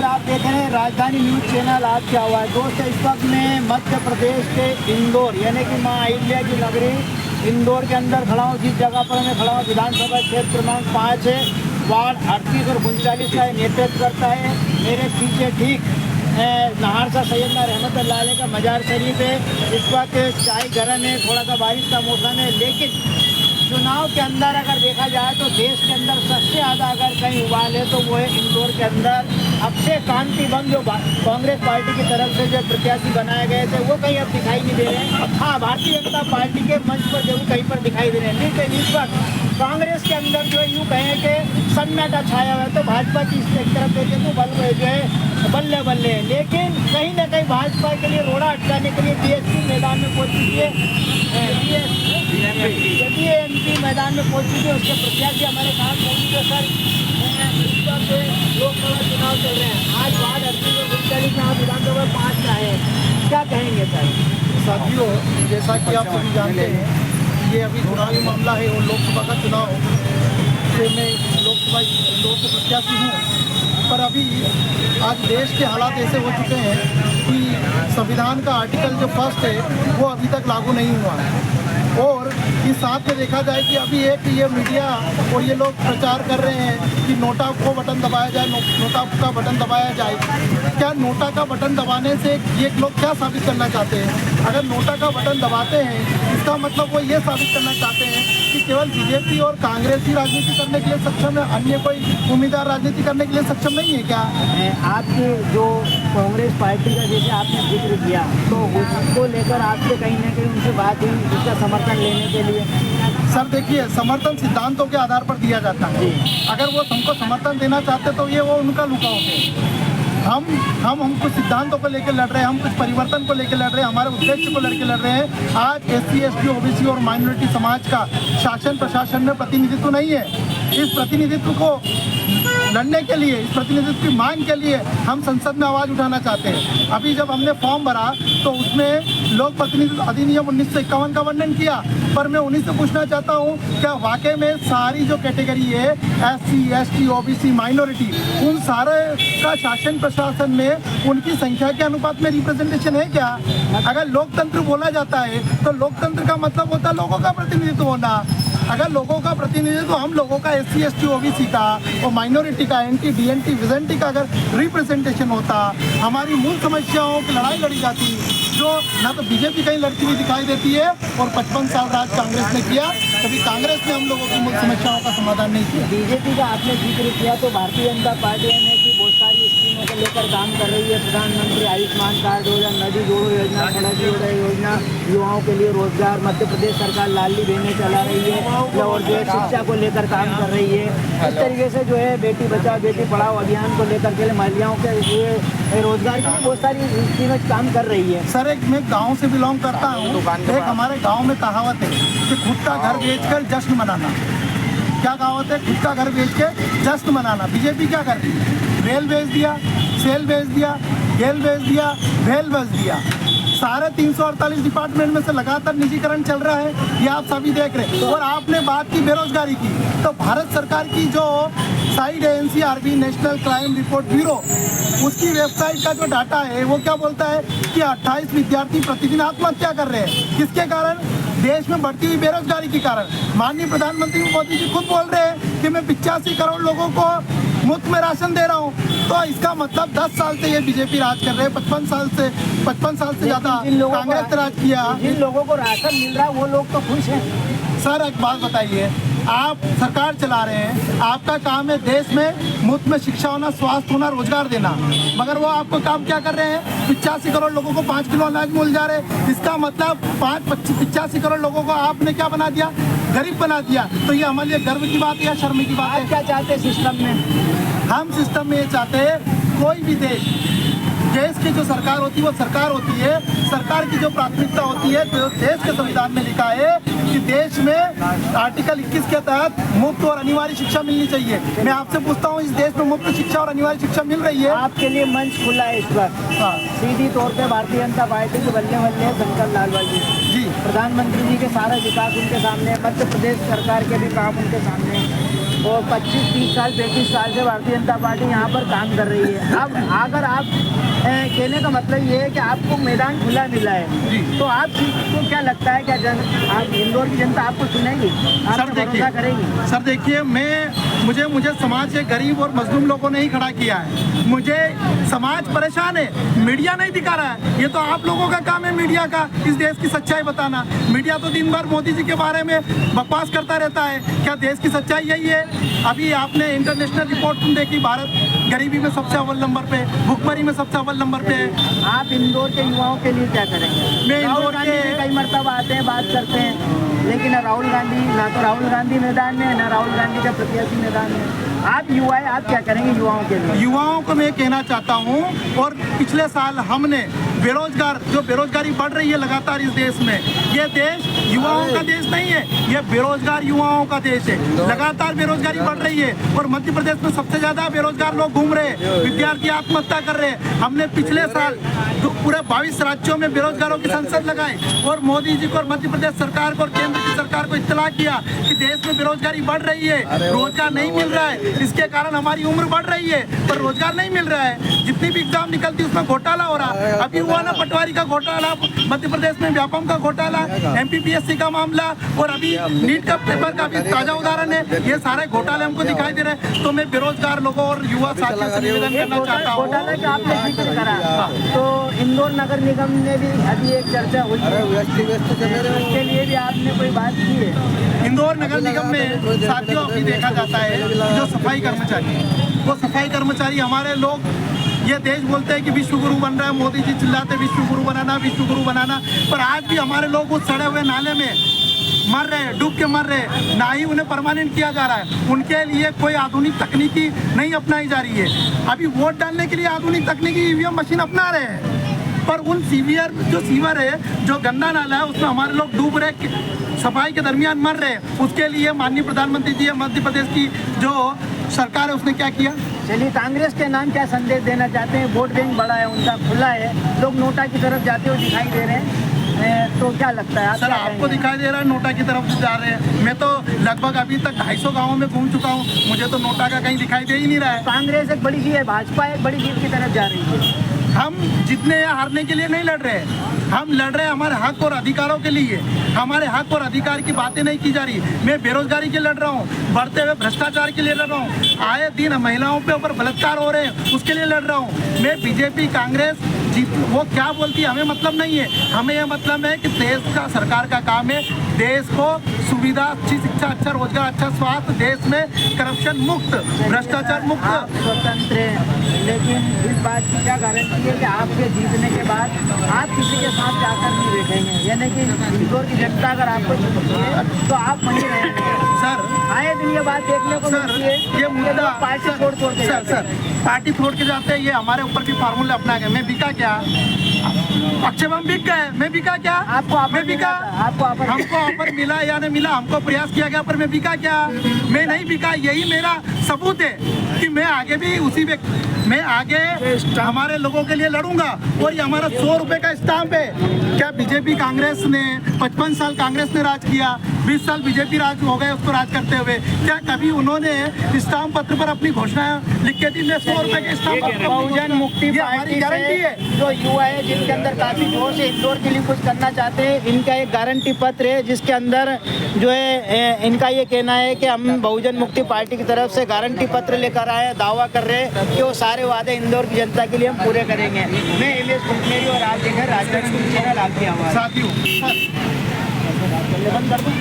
आप देख रहे हैं राजधानी न्यूज चैनल। आज क्या हुआ है दोस्तों, इस वक्त मैं मध्य प्रदेश के इंदौर यानी कि माँ अहिल्या की नगरी इंदौर के अंदर खड़ा हूँ। जिस जगह पर मैं खड़ा हूँ विधानसभा क्षेत्र क्रमांक 5 है, वार्ड 38 और 39 का नेतृत्व करता है। मेरे पीछे ठीक नहारसा सैयदना रहमतुल्लाह अलैह का मजार शरीफ है। इस वक्त चाय गरम है, थोड़ा सा बारिश का मौसम है, लेकिन चुनाव के अंदर अगर देखा जाए तो देश के अंदर सबसे ज़्यादा अगर कहीं उबाल है तो वो है इंदौर के अंदर। अक्षय कांति बम जो कांग्रेस पार्टी की तरफ से जो प्रत्याशी बनाए गए थे वो कहीं अब दिखाई नहीं दे रहे हैं। हाँ, भारतीय जनता पार्टी के मंच पर जरूर कहीं पर दिखाई दे रहे हैं, लेकिन इस वक्त कांग्रेस के अंदर जो यूँ कहें कि सन्नाटा छाया हुआ है। तो भाजपा की एक तरफ देखें तो बल जो है बल्ले बल्ले है, लेकिन कहीं ना कहीं भाजपा के लिए रोड़ा अटकाने के लिए बीएसपी मैदान में पहुंच चुकी है। एमपी मैदान में पहुंच चुकी है, उसके प्रत्याशी हमारे साथ मौजूद है। सर, लोकसभा चुनाव चल रहे हैं, आज वार्ड 38 और 39 में आप विधानसभा 5 में आए हैं, क्या कहेंगे सर? साथियों, जैसा कि आप सभी जानते हैं ये अभी चुनावी मामला है और लोकसभा का चुनाव से मैं लोकसभा इंदौर से प्रत्याशी हूँ। पर अभी आज देश के हालात ऐसे हो चुके हैं कि संविधान का आर्टिकल जो फर्स्ट है वो अभी तक लागू नहीं हुआ है। और इस साथ में देखा जाए कि अभी एक ये मीडिया और ये लोग प्रचार कर रहे हैं कि नोटा को बटन दबाया जाए, नोटा का बटन दबाया जाए। क्या नोटा का बटन दबाने से ये लोग क्या साबित करना चाहते हैं? अगर नोटा का बटन दबाते हैं इसका मतलब वो ये साबित करना चाहते हैं कि केवल बीजेपी और कांग्रेस ही राजनीति करने के लिए सक्षम है, अन्य कोई उम्मीदवार राजनीति करने के लिए सक्षम नहीं है क्या? आपके जो कांग्रेस पार्टी का जैसे आपने जिक्र किया तो उसको लेकर आपसे कहीं ना कहीं उनसे बात हुई उसका समर्थन लेने के लिए? सर देखिए, समर्थन सिद्धांतों के आधार पर दिया जाता है। अगर वो हमको समर्थन देना चाहते तो ये वो उनका लुकाव है। हम कुछ सिद्धांतों को लेकर लड़ रहे हैं, हम कुछ परिवर्तन को लेकर लड़ रहे हैं, हमारे उद्देश्य को लेकर लड़ रहे हैं। आज SC, ST, OBC और माइनॉरिटी समाज का शासन प्रशासन में प्रतिनिधित्व नहीं है। इस प्रतिनिधित्व को लड़ने के लिए, इस प्रतिनिधित्व की मांग के लिए हम संसद में आवाज़ उठाना चाहते हैं। अभी जब हमने फॉर्म भरा तो उसमें लोक प्रतिनिधित्व अधिनियम 1951 का वर्णन किया, पर मैं उन्हीं से पूछना चाहता हूँ क्या वाकई में सारी जो कैटेगरी है SC, ST, OBC, माइनॉरिटी, उन सारे का शासन प्रशासन में उनकी संख्या के अनुपात में रिप्रेजेंटेशन है क्या? अगर लोकतंत्र बोला जाता है तो लोकतंत्र का मतलब होता है लोगों का प्रतिनिधित्व होना। अगर लोगों का प्रतिनिधित्व हम लोगों का SC, ST, OBC का और माइनॉरिटी का NT, DNT, VZNT का अगर रिप्रेजेंटेशन होता, हमारी मूल समस्याओं की लड़ाई लड़ी जाती, जो ना तो बीजेपी कहीं लड़ती हुई दिखाई देती है और 55 साल राज कांग्रेस ने किया, कभी कांग्रेस ने हम लोगों की मूल समस्याओं का समाधान नहीं किया। बीजेपी का आपने जिक्र किया तो भारतीय जनता पार्टी ने की बहुत सारी स्कीमों को लेकर काम कर रही है। प्रधानमंत्री आयुष्मान कार्ड योजना, नदी जोड़ो योजना, सड़क जोड़ो योजना, युवाओं के लिए रोजगार, मध्य प्रदेश सरकार लाडली बहनें चला रही है और जो है शिक्षा को लेकर काम कर रही है। इस तरीके से जो है बेटी बचाओ बेटी पढ़ाओ अभियान को लेकर के महिलाओं के लिए रोजगार की बहुत सारी स्कीमें काम कर रही है। सर, एक मैं गांव से बिलोंग करता हूँ। एक हमारे गांव में कहावत है कि खुद का घर बेचकर जश्न मनाना। क्या कहावत है? खुद का घर बेच के जश्न मनाना। बीजेपी क्या कर रही है? रेल बेच दिया, सेल बेच दिया, गेल बेच दिया, भेल बेच दिया। सारे 348 डिपार्टमेंट में से लगातार निजीकरण चल रहा है, ये आप सभी देख रहे हैं। और आपने बात की बेरोजगारी की, तो भारत सरकार की जो साइट है NCRB, national crime report bureau, उसकी वेबसाइट का जो डाटा है वो क्या बोलता है कि 28 विद्यार्थी प्रतिदिन आत्महत्या कर रहे हैं। किसके कारण? देश में बढ़ती हुई बेरोजगारी के कारण। माननीय प्रधानमंत्री मोदी जी खुद बोल रहे हैं कि मैं 85 करोड़ लोगों को मुफ्त में राशन दे रहा हूँ। तो इसका मतलब 10 साल से ये बीजेपी राज कर रहे हैं, 55 साल से ज़्यादा कांग्रेस राज किया। जिन लोगों को राशन मिल रहा है वो लोग तो खुश हैं। सर, एक बात बताइए, आप सरकार चला रहे हैं, आपका काम है देश में मुफ्त में शिक्षा होना, स्वास्थ्य होना, रोजगार देना, मगर वो आपको काम क्या कर रहे हैं? 85 करोड़ लोगों को 5 किलो अनाज मिल जा रहे हैं। इसका मतलब 85 करोड़ लोगों को आपने क्या बना दिया? गरीब बना दिया। तो ये हमारे लिए गर्व की बात है या शर्म की बात है? आप क्या चाहते हैं सिस्टम में? हम सिस्टम में ये चाहते हैं कोई भी देश की जो सरकार होती है वो सरकार होती है। सरकार की जो प्राथमिकता होती है, तो देश के संविधान में लिखा है कि देश में आर्टिकल 21 के तहत मुफ्त और अनिवार्य शिक्षा मिलनी चाहिए। मैं आपसे पूछता हूँ, इस देश में मुफ्त शिक्षा और अनिवार्य शिक्षा मिल रही है? आपके लिए मंच खुला है इस वक्त। सीधी तौर पे भारतीय जनता पार्टी के बल्ले बल्ले शंकर लालवाल जी, प्रधानमंत्री जी के सारा विकास उनके सामने, मध्य प्रदेश सरकार के भी काम उनके सामने। और 25-30 साल 35 साल से भारतीय जनता पार्टी यहाँ पर काम कर रही है। अब अगर आप कहने का मतलब ये है कि आपको मैदान खुला मिला है, तो आपको क्या लगता है क्या आप इंदौर की जनता आपको चुनेगी, आप भरोसा करेगी? सर देखिए, मुझे समाज के गरीब और मजलूम लोगों ने ही खड़ा किया है। मुझे समाज परेशान है, मीडिया नहीं दिखा रहा है। ये तो आप लोगों का काम है मीडिया का, इस देश की सच्चाई बताना। मीडिया तो दिन भर मोदी जी के बारे में बकवास करता रहता है। क्या देश की सच्चाई यही है? अभी आपने इंटरनेशनल रिपोर्ट देखी, भारत गरीबी में सबसे अव्वल नंबर पे, भुखमरी में सबसे अव्वल नंबर पे है। आप इंदौर के युवाओं के लिए क्या करेंगे? मैं इंदौर के कई मरतबा आते हैं, बात करते हैं, लेकिन राहुल गांधी ना तो राहुल गांधी मैदान में है, ना राहुल गांधी का प्रत्याशी मैदान में। आप युवा है, आप क्या करेंगे युवाओं के लिए? युवाओं को मैं कहना चाहता हूँ, और पिछले साल हमने बेरोजगारी बढ़ रही है लगातार इस देश में, ये देश युवाओं का देश नहीं है, ये बेरोजगार युवाओं का देश है। लगातार बेरोजगारी बढ़ रही है और मध्य प्रदेश में सबसे ज्यादा बेरोजगार लोग घूम रहे हैं, विद्यार्थी आत्महत्या कर रहे हैं। हमने पिछले साल पूरे 22 राज्यों में बेरोजगारों की संसद लगाई और मोदी जी को और मध्य प्रदेश सरकार को और केंद्र की सरकार को इत्तला किया कि देश में बेरोजगारी बढ़ रही है, रोजगार नहीं मिल रहा है, इसके कारण हमारी उम्र बढ़ रही है पर रोजगार नहीं मिल रहा है। जितनी भी एग्जाम निकलती है उसमें घोटाला हो रहा है। अभी हुआ ना पटवारी का घोटाला, मध्य प्रदेश में व्यापम का घोटाला, MPPSC का मामला, और अभी नीट का पेपर का भी ताजा उदाहरण है। ये सारे घोटाले हमको दिखाई दे रहे हैं। तो मैं बेरोजगार लोगों और युवा साथियों से निवेदन करना चाहता हूँ। घोटाला का आपने जिक्र करा, तो इंदौर नगर निगम ने भी अभी एक चर्चा हुई है, उसके लिए भी आपने कोई बात की है? इंदौर नगर निगम में साथियों अभी देखा जाता है जो सफाई कर्मचारी, वो सफाई कर्मचारी हमारे लोग ये देश बोलते हैं कि विश्व गुरु बन रहा है, मोदी जी चिल्लाते विश्व गुरु बनाना, पर आज भी हमारे लोग उस सड़े हुए नाले में मर रहे हैं, डूब के मर रहे हैं। ना ही उन्हें परमानेंट किया जा रहा है, उनके लिए कोई आधुनिक तकनीकी नहीं अपनाई जा रही है। अभी वोट डालने के लिए आधुनिक तकनीकी EVM मशीन अपना रहे हैं, पर उन सीवर है, जो गंदा नाला है, उसमें हमारे लोग डूब रहे, सफाई के दरमियान मर रहे हैं। उसके लिए माननीय प्रधानमंत्री जी मध्य प्रदेश की जो सरकार है उसने क्या किया? चलिए, कांग्रेस के नाम क्या संदेश देना चाहते हैं? वोट बैंक बड़ा है, उनका खुला है, लोग नोटा की तरफ जाते हुए दिखाई दे रहे हैं, तो क्या लगता है? सर आपको दिखाई दे रहा है नोटा की तरफ जा रहे हैं? मैं तो लगभग अभी तक 250 गाँवों में घूम चुका हूँ, मुझे तो नोटा का कहीं दिखाई दे ही नहीं रहा है। कांग्रेस एक बड़ी जीत है, भाजपा एक बड़ी जीत की तरफ जा रही है। हम जीतने या हारने के लिए नहीं लड़ रहे, हम लड़ रहे हैं हमारे हक और अधिकारों के लिए। हमारे हक और अधिकार की बातें नहीं की जा रही। मैं बेरोजगारी के लड़ रहा हूँ, बढ़ते हुए भ्रष्टाचार के लिए लड़ रहा हूँ, आए दिन महिलाओं पे ऊपर बलात्कार हो रहे हैं उसके लिए लड़ रहा हूँ। मैं बीजेपी कांग्रेस वो क्या बोलती है हमें मतलब नहीं है, हमें यह मतलब है कि देश का सरकार का काम है देश को सुविधा, अच्छी शिक्षा, अच्छा रोजगार, अच्छा स्वास्थ्य, देश में करप्शन मुक्त, भ्रष्टाचार मुक्त। आप स्वतंत्र हैं, लेकिन इस बात की क्या गारंटी है कि आपके जीतने के बाद आप किसी के साथ जाकर नहीं बैठेंगे? यानी कि इंदौर की जनता अगर आपको चुनती है तो आप वहीं रहेंगे। सर आए दिन ये बात देखने को मिलती है, ये मुद्दा पार्टी छोड़ के सर पार्टी छोड़ के जाते हैं, ये हमारे ऊपर भी फार्मूला अपना गए। मैं बिका क्या? अक्षय बम बिक गए, मैं बिका क्या? मैं बिका? हमको ऑफर मिला या नहीं मिला, हमको प्रयास किया गया, पर मैं बिका क्या? मैं नहीं बिका। यही मेरा सबूत है कि मैं आगे भी मैं आगे हमारे लोगों के लिए लड़ूंगा। और ये हमारा 100 रुपए का स्टाम्प है। क्या बीजेपी कांग्रेस ने 55 साल कांग्रेस ने राज किया, 20 साल बीजेपी राज हो गए उसको राज करते हुए, क्या कभी उन्होंने स्टाम्प पत्र पर अपनी घोषणा लिख के दी? मैं 100 रुपए के स्टाम्प पत्र, बहुजन मुक्ति पार्टी गारंटी है। जो युवा है जिनके अंदर काफी जोश है, इंदौर के लिए कुछ करना चाहते हैं, इनका एक गारंटी पत्र है जिसके अंदर जो है इनका ये कहना है कि हम बहुजन मुक्ति पार्टी की तरफ से गारंटी पत्र लेकर आए, दावा कर रहे हैं कि वो सारे वादे इंदौर की जनता के लिए हम पूरे करेंगे। मैं इमेज कुंटनेरी और आप देख रहे हैं राजधानी चैनल, आपकी आवाज़। साथियों बंद कर दूं?